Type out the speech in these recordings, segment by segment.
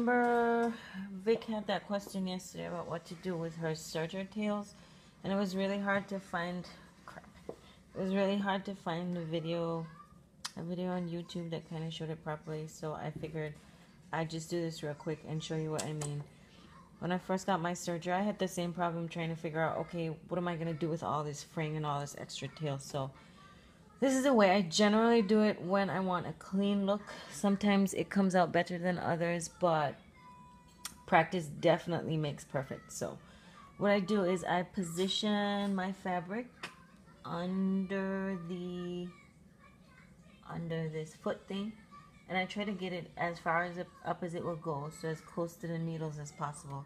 remember Vic had that question yesterday about what to do with her serger tails, and it was really hard to find. Crap. It was really hard to find a video on YouTube that kind of showed it properly. So I figured I'd just do this real quick and show you what I mean. When I first got my serger, I had the same problem trying to figure out, okay, what am I gonna do with all this fraying and all this extra tail? So this is the way I generally do it when I want a clean look. Sometimes it comes out better than others, but practice definitely makes perfect. So what I do is I position my fabric under this foot thing, and I try to get it as far as up as it will go, so as close to the needles as possible.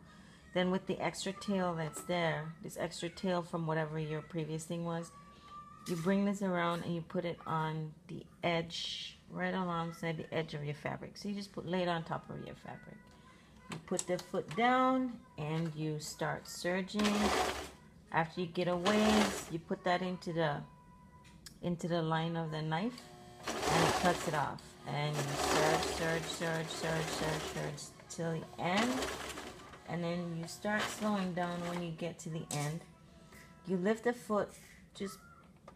Then with the extra tail that's there, this extra tail from whatever your previous thing was, you bring this around and you put it on the edge, right alongside the edge of your fabric. So you just lay it on top of your fabric. You put the foot down and you start serging. After you get a ways, you put that into the line of the knife, and it cuts it off. And you serge till the end, and then you start slowing down when you get to the end. You lift the foot, just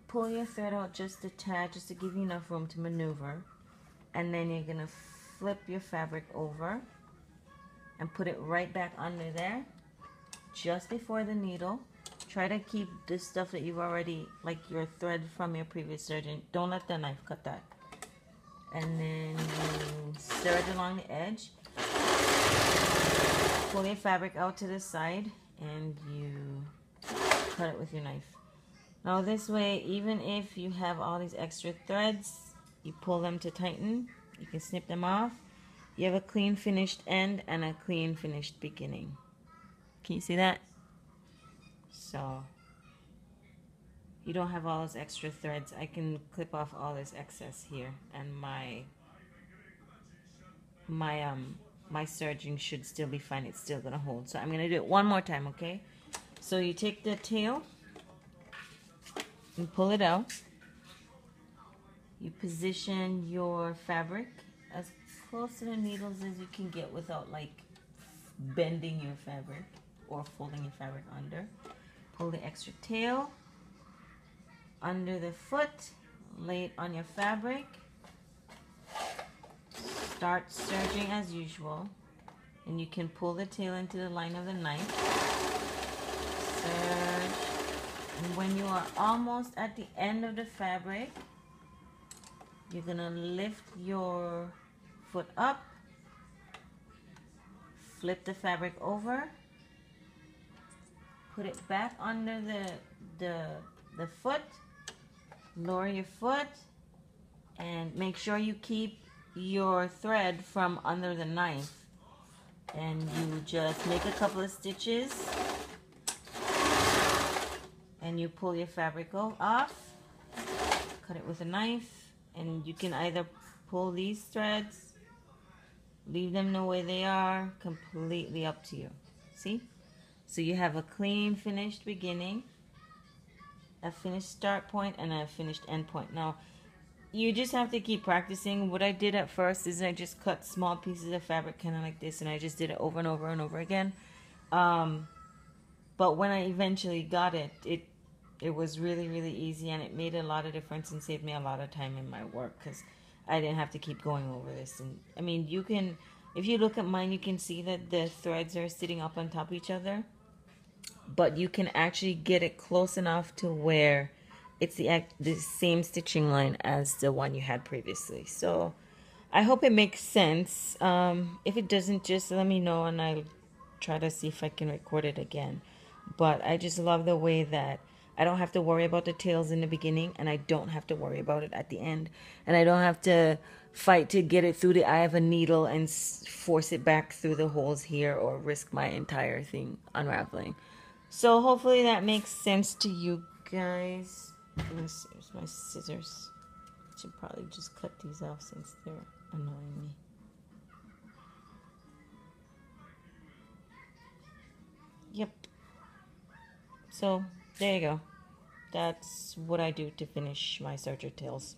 pull your thread out just a tad, just to give you enough room to maneuver, and then you're gonna flip your fabric over and put it right back under there, just before the needle. Try to keep the stuff that you've already, like your thread from your previous serging. Don't let the knife cut that. And then you serge along the edge. Pull your fabric out to the side and you cut it with your knife. Now this way, even if you have all these extra threads, you pull them to tighten. You can snip them off. You have a clean finished end and a clean finished beginning. Can you see that? So you don't have all those extra threads. I can clip off all this excess here, and my serging should still be fine. It's still gonna hold. So I'm gonna do it one more time, okay? So you take the tail and pull it out. You position your fabric as close to the needles as you can get without like bending your fabric or folding your fabric under. Pull the extra tail under the foot, lay it on your fabric, start serging as usual, and you can pull the tail into the line of the knife, serge, and when you are almost at the end of the fabric, you're gonna lift your foot up, flip the fabric over, put it back under the foot, lower your foot, and make sure you keep your thread from under the knife. And you just make a couple of stitches and you pull your fabric off, cut it with a knife, and you can either pull these threads, leave them the way they are, completely up to you. See? So you have a clean finished beginning, a finished start point, and a finished end point. Now, you just have to keep practicing. What I did at first is I just cut small pieces of fabric kind of like this, and I just did it over and over and over again. But when I eventually got it, it was really, really easy, and it made a lot of difference and saved me a lot of time in my work because I didn't have to keep going over this. And I mean, you can, if you look at mine, you can see that the threads are sitting up on top of each other. But you can actually get it close enough to where it's the same stitching line as the one you had previously. So I hope it makes sense. If it doesn't, just let me know and I'll try to see if I can record it again. But I just love the way that I don't have to worry about the tails in the beginning, and I don't have to worry about it at the end, and I don't have to fight to get it through the eye of a needle and force it back through the holes here or risk my entire thing unraveling. So hopefully that makes sense to you guys. Here's my scissors. I should probably just cut these off since they're annoying me. Yep. So there you go. That's what I do to finish my serger tails.